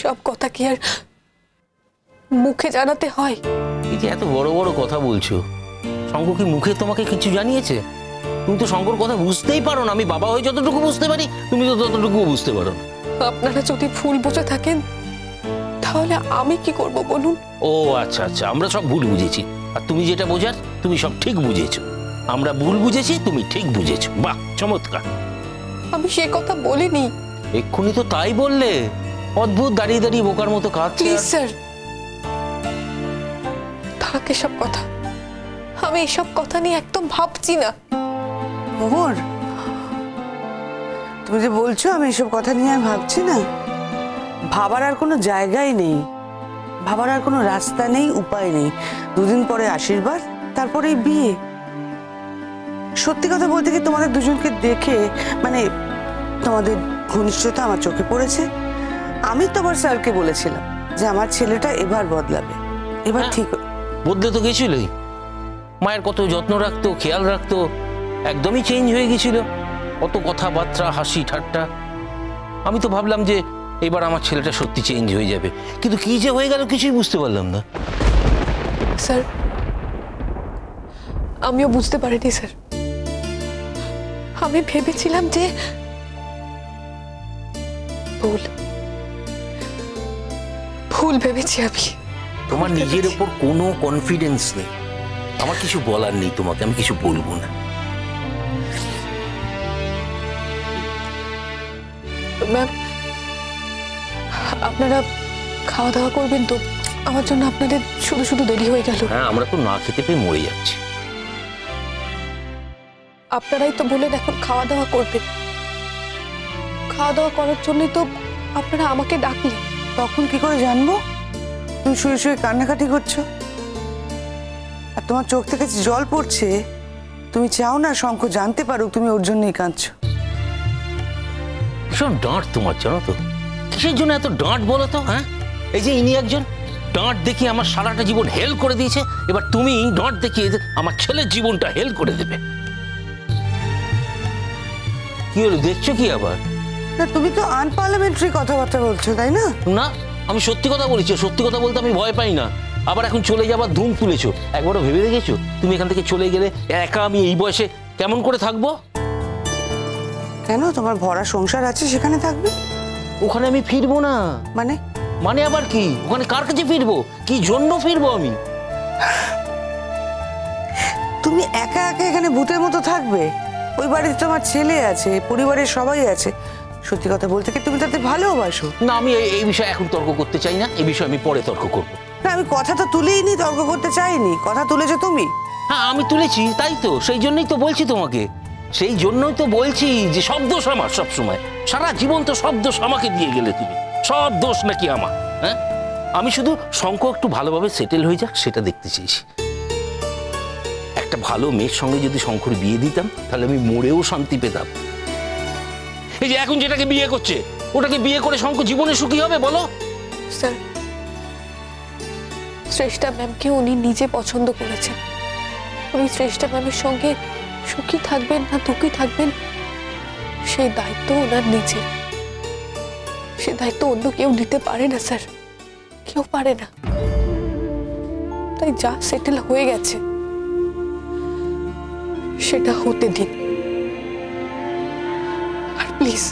সব কথা কি আর মুখে জানাতে হয়? এই যে এত বড় বড় কথা বলছো, শঙ্কর কি মুখে তোমাকে কিছু জানিয়েছে? তুমি তো শঙ্কর কথা বুঝতেই পারো না। আমি বাবা হয়ে যতটুকু বুঝতে পারি, তুমি তো ততটুকু বুঝতে পারো না। আপনারা যদি ভুল বুঝে থাকেন তাহলে আমি কি করব বলুন? ও আচ্ছা আচ্ছা, আমরা সব ভুল বুঝেছি, আর তুমি যেটা বোঝার তুমি সব ঠিক বুঝেছো। আমরা ভুল বুঝেছি, তুমি ঠিক বুঝেছো। বাহ, চমৎকার। আমি সে কথা বলিনি। এক্ষুনি তো তাই বললে। অদ্ভুত দাঁড়িয়ে দাঁড়িয়ে বোকার মতো কাজ। প্লিজ স্যার, থাকে সব কথা। আমি এসব কথা নিয়ে একদম ভাবছি না। মোহর, তুমি যে বলছো আমি এসব কথা নিয়ে আর ভাবছি না, ভাবার আর কোনো জায়গাই নেই, ভাবার আর কোনো রাস্তা নেই, উপায় নেই। দুদিন পরে আশীর্বাদ, তারপরে বিয়ে। সত্যি কথা বলতে কি, তোমাদের দুজনকে দেখে মানে তোমাদের ঘনিষ্ঠতা আমার চোখে পড়েছে। আমি তোমার স্যারকে বলেছিলাম যে আমার ছেলেটা এবার বদলাবে, এবার ঠিক বদলে তো গেছিলই। মায়ের কত যত্ন রাখতো, খেয়াল রাখতো, একদমই চেঞ্জ হয়ে গেছিল। কত কথাবার্তা, হাসি ঠাট্টা। আমি তো ভাবলাম যে এবার আমার ছেলেটা সত্যি চেঞ্জ হয়ে যাবে, কিন্তু কি যে হয়ে গেল কিছুই বুঝতে পারলাম না। স্যার, আমিও বুঝতে পারিনি স্যার। আমি ভেবেছিলাম যে ভুল ভুল ভেবেছি আমি। তোমার নিজের উপর কোনো কনফিডেন্স নেই। আমার কিছু বলার নেই তোমাকে, আমি কিছু বলবো না। ম্যাম, আপনারা খাওয়া দাওয়া করবেন তো? আমার জন্য আপনাদের শুধু শুধু দেরি হয়ে গেল। হ্যাঁ, আমরা তো না খেতে পেয়ে মরে যাচ্ছি। আপনারাই তো বলেন এখন খাওয়া দাওয়া করবেন। খাওয়া দাওয়া করার জন্যই তো আপনারা আমাকে ডাকলেন। তখন কি করে জানবো তুমি শুয়ে শুয়ে কান্নাকাটি করছো আর তোমার চোখ থেকে জল পড়ছে? তুমি চাও না শঙ্খ জানতে পারুক তুমি ওর জন্যই কাঁদছো। ভীষণ ডাঁট তোমার, জানো তো? কিসের জন্য এত ডাঁট বলো তো? হ্যাঁ, এই যে ইনি একজন ডাঁট দেখিয়ে আমার সারাটা জীবন হেল করে দিয়েছে, এবার তুমি ডাঁট দেখিয়ে আমার ছেলের জীবনটা হেল করে দেবে। কি হলো, দেখছো কি আবার? না, তুমি তো আনপার্লামেন্টারি কথাবার্তা বলছো, তাই না? না, আমি সত্যি কথা বলেছি। সত্যি কথা বলতে আমি ভয় পাই না। আবার এখন চলে যাবার ধুম তুলেছো। একবারও ভেবে দেখেছো তুমি এখান থেকে চলে গেলে একা আমি এই বয়সে কেমন করে থাকবো? কেন, তোমার ভরা সংসার আছে, সেখানে থাকবে। ওখানে আমি ফিরবো না। মানে? মানে আবার কি? ওখানে কার কাছে ফিরবো? কি জন্য ফিরবো আমি? তুমি একা একা এখানে ভূতের মতো থাকবে? ওই বাড়িতে তোমার ছেলে আছে, পরিবারের সবাই আছে। সত্যি কথা বলতে কি তুমি তাদের ভালোবাসো? না, আমি এই বিষয়ে এখন তর্ক করতে চাই না। এই বিষয়ে আমি পরে তর্ক করবো। না, আমি কথা তো তুলেই নি, তর্ক করতে চাইনি। কথা তুলেছো তুমি। হ্যাঁ, আমি তুলেছি, তাই তো। সেই জন্যই তো বলছি তোমাকে। সেই জন্যই তো বলছি যে সব দোষ আমার। সব সময় সারা জীবন তো সব দোষ আমাকে দিয়ে গেলে তুমি। সব দোষ নাকি আমার? হ্যাঁ, আমি শুধু শঙ্খ একটু ভালোভাবে সেটেল হয়ে যাক সেটা দেখতে চেয়েছি। একটা ভালো মেয়ের সঙ্গে যদি শঙ্কর বিয়ে দিতাম তাহলে আমি মরেও শান্তি পেতাম। এই যে এখন যেটাকে বিয়ে করছে, ওটাকে বিয়ে করে শঙ্কর জীবনে সুখী হবে বলো? স্যার, শ্রেষ্ঠা ম্যামকে উনি নিজে পছন্দ করেছেন। উনি শ্রেষ্ঠা ম্যামের সঙ্গে সুখী থাকবেন না দুঃখী থাকবেন সেই দায়িত্ব ওনার নিজের। সে দায়িত্ব অন্য কেউ নিতে পারে না স্যার, কেউ পারে না। তাই যা সেটেল হয়ে গেছে সেটা হতে দিন। আর প্লিজ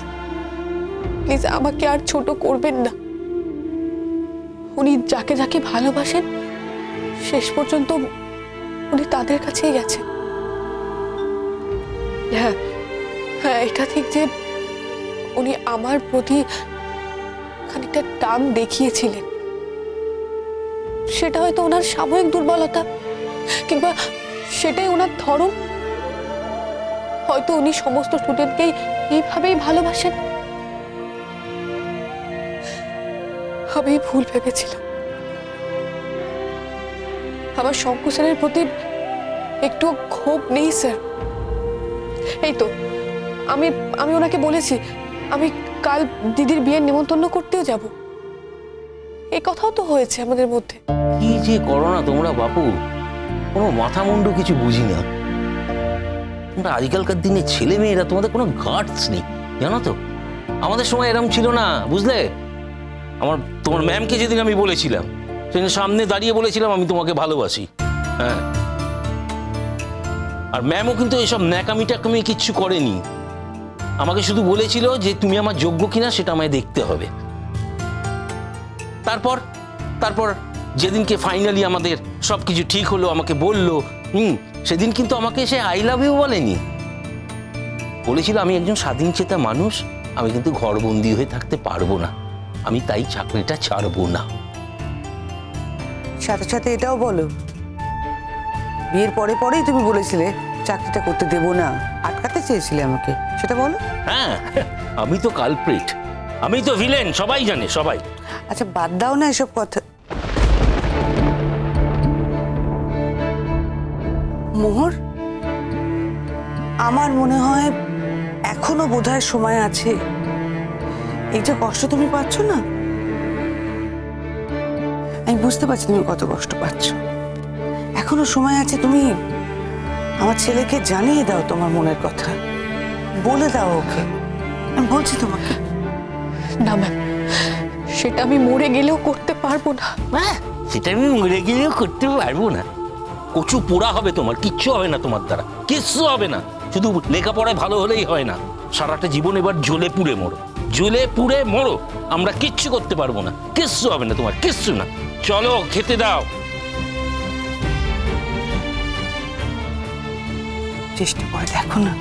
প্লিজ আমাকে আর ছোট করবেন না। উনি যাকে যাকে ভালোবাসেন শেষ পর্যন্ত উনি তাদের কাছেই গেছেন। হ্যাঁ হ্যাঁ, এটা ঠিক যে উনি আমার প্রতি খানিকটা টান দেখিয়েছিলেন। সেটা হয়তো ওনার সাময়িক দুর্বলতা, কিংবা সেটাই ওনার ধর্ম। হয়তো উনি সমস্ত স্টুডেন্টকেই এইভাবেই ভালোবাসেন। আমি ভুল ভেবেছিলাম। আমার শঙ্কু স্যারের প্রতি একটু ক্ষোভ নেই স্যার। এই তো আমি আমি ওনাকে বলেছি আমি কাল দিদির বিয়ের নেমন্তন্ন করতেও যাব। এই কথাও তো হয়েছে আমাদের মধ্যে। কি যে করো না তোমরা বাপু, কোনো মাথা মুন্ডু কিছু বুঝি না তোমরা। আজকালকার দিনে ছেলে মেয়েরা, তোমাদের কোনো গার্ডস নেই, জানো তো? আমাদের সময় এরকম ছিল না, বুঝলে? তোমার ম্যামকে যেদিন আমি বলেছিলাম, সেদিন সামনে দাঁড়িয়ে বলেছিলাম আমি তোমাকে ভালোবাসি। হ্যাঁ, আর ম্যামও কিন্তু এসব ন্যাকামি টাকামি কিচ্ছু করেনি। আমাকে শুধু বলেছিল যে তুমি আমার যোগ্য কিনা সেটা আমায় দেখতে হবে। তারপর যেদিনকে ফাইনালি আমাদের সবকিছু ঠিক হলো, আমাকে বললো, সেদিন কিন্তু আমাকে সে আই লাভ ইউ বলেনি, বলেছিল আমি একজন স্বাধীনচেতা মানুষ, আমি কিন্তু ঘরবন্দি হয়ে থাকতে পারবো না, আমি তাই চাকরিটা ছাড়বো না। সাথে সাথে এটাও বলো, বিয়ের পরে পরেই তুমি বলেছিলে চাকরিটা করতে দেব না, আটকাতে চেয়েছিলে আমাকে, সেটা বলো। হ্যাঁ, আমি তো কালপ্রিট, আমি তো ভিলেন, সবাই জানে, সবাই। আচ্ছা বাদ দাও না এসব কথা। মোহর, আমার মনে হয় এখনো বোধহয় সময় আছে। এই যে কষ্ট তুমি পাচ্ছ না, আমি বুঝতে পারছি তুমি কত কষ্ট পাচ্ছ। এখনো সময় আছে, তুমি আমার ছেলেকে জানিয়ে দাও তোমার মনের কথা, বলে দাও ওকে। আমি বলছি তোমাকে। না ম্যাম, সেটা আমি মরে গেলেও করতে পারবো না। সেটা আমি মরে গেলেও করতে পারবো না? কচু পোড়া হবে তোমার, কিচ্ছু হবে না তোমার দ্বারা, কিচ্ছু হবে না। শুধু লেখাপড়ায় ভালো হলেই হয় না, সারাটা জীবন এবার জ্বলে পুড়ে মরো, জ্বলে পুড়ে মরো, আমরা কিচ্ছু করতে পারবো না, কিচ্ছু হবে না তোমার, কিচ্ছু না। চলো খেতে দাও। চেষ্টা করে দেখো না।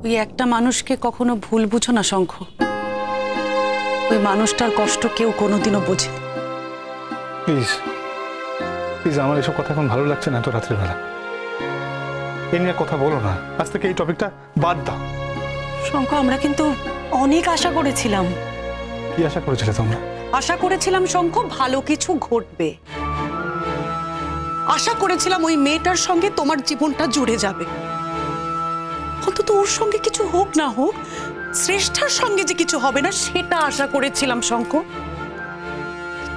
ওই একটা মানুষকে কখনো ভুল বুঝো না শঙ্খ, ওই মানুষটার কষ্ট কেউ কোনোদিনও বোঝে। প্লিজ প্লিজ, আমার এসব কথা এখন ভালো লাগছে না এত রাত্রিবেলা। এই নিয়ে কথা বলো না, আজ থেকে এই টপিকটা বাদ দাও। শঙ্খ, আমরা কিন্তু অনেক আশা করেছিলাম। কি আশা করেছিলে তোমরা? আশা করেছিলাম শঙ্খ ভালো কিছু ঘটবে, আশা করেছিলাম ওই মেয়েটার সঙ্গে তোমার জীবনটা জুড়ে যাবে, অন্তত ওর সঙ্গে কিছু হোক না হোক, শ্রেষ্ঠার সঙ্গে যে কিছু হবে না সেটা আশা করেছিলাম শঙ্খ।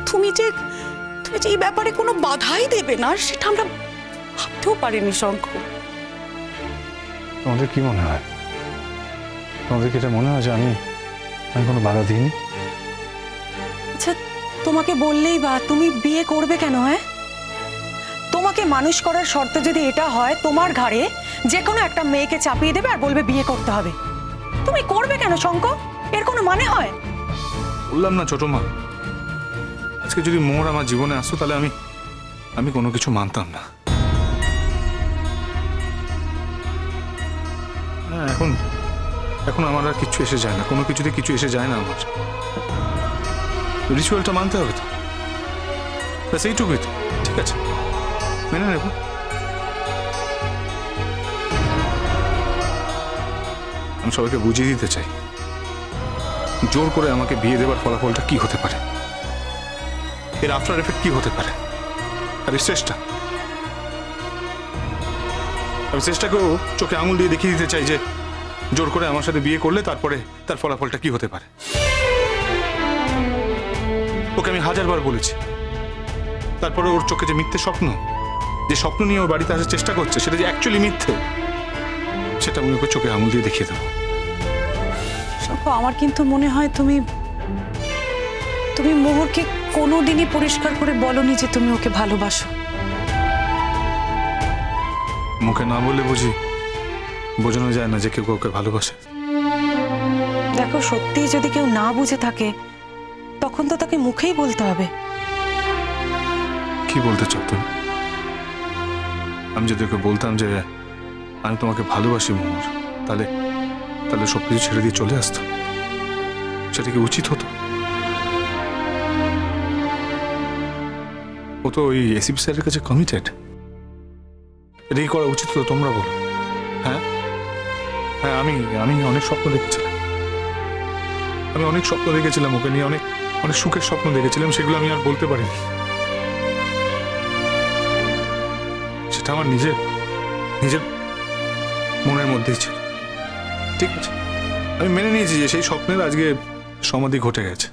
তুমি যে এই ব্যাপারে কোনো বাধাই দেবে না সেটা আমরা ভাবতেও পারিনি শঙ্খ। তোমাদের কি মনে হয়? তোমাদের কি এটা মনে হয় যে আমি কোনো বাধা দিইনি? আচ্ছা, তোমাকে বললেই বা তুমি বিয়ে করবে কেন? হ্যাঁ, তোমাকে মানুষ করার শর্ত যদি এটা হয় তোমার ঘাড়ে যে কোনো একটা মেয়েকে চাপিয়ে দেবে আর বলবে বিয়ে করতে হবে, তুমি করবে কেন শঙ্খ? এর কোনো মানে হয়? বললাম না ছোট মা, আজকে যদি মোহর আমার জীবনে আসতো তাহলে আমি কোনো কিছু মানতাম না। হ্যাঁ, এখন আমার আর কিছু এসে যায় না, কোনো কিছুতে কিছু এসে যায় না আমার। রিচুয়ালটা মানতে হবে তো, ব্যাস এইটুকুই তো। ঠিক আছে, মেনে নেব। আমি সবাইকে বুঝিয়ে দিতে চাই জোর করে আমাকে বিয়ে দেবার ফলাফলটা কি হতে পারে, এর আফটার এফেক্ট কি হতে পারে। আর এই চেষ্টা, আমি চেষ্টাকেও চোখে আঙুল দিয়ে দেখিয়ে দিতে চাই যে জোর করে আমার সাথে বিয়ে করলে তারপরে তার ফলাফলটা কি হতে পারে। ওকে আমি 1000 বার বলেছি, তারপরে ওর চোখে যে মিথ্যে স্বপ্ন, যে স্বপ্ন নিয়ে ওর বাড়িতে আসার চেষ্টা করছে সেটা যে অ্যাকচুয়ালি মিথ্যে, সেটা আমি ওকে চোখে আঙুল দিয়ে দেখিয়ে দেবো। আমার কিন্তু মনে হয় তুমি মোহরকে কোনোদিনই পরিষ্কার করে বলনি যে তুমি ওকে ভালোবাসো। মুখে না বলে বুঝি বোঝানো যায় না যে কেউ ওকে ভালোবাসে। দেখো, সত্যিই যদি কেউ না বুঝে থাকে তখন তো তাকে মুখেই বলতে হবে। কি বলতে চাও তুমি? আমি যদি ওকে বলতাম যে আমি তোমাকে ভালোবাসি মোহর, তাহলে সবকিছু ছেড়ে দিয়ে চলে আসতো, সেটা কি উচিত হতো? ও তো ওই এসিপি স্যারের কাছে কমিটেড, এটা কি করা উচিত হতো তোমরা বলো? হ্যাঁ হ্যাঁ, আমি অনেক স্বপ্ন দেখেছিলাম, ওকে নিয়ে অনেক সুখের স্বপ্ন দেখেছিলাম, সেগুলো আমি আর বলতে পারিনি। সেটা আমার নিজের নিজের মনের মধ্যেই ছিল। ঠিক আছে, আমি মেনে নিয়েছি যে সেই স্বপ্নের আজকে সমাধি ঘটে গেছে।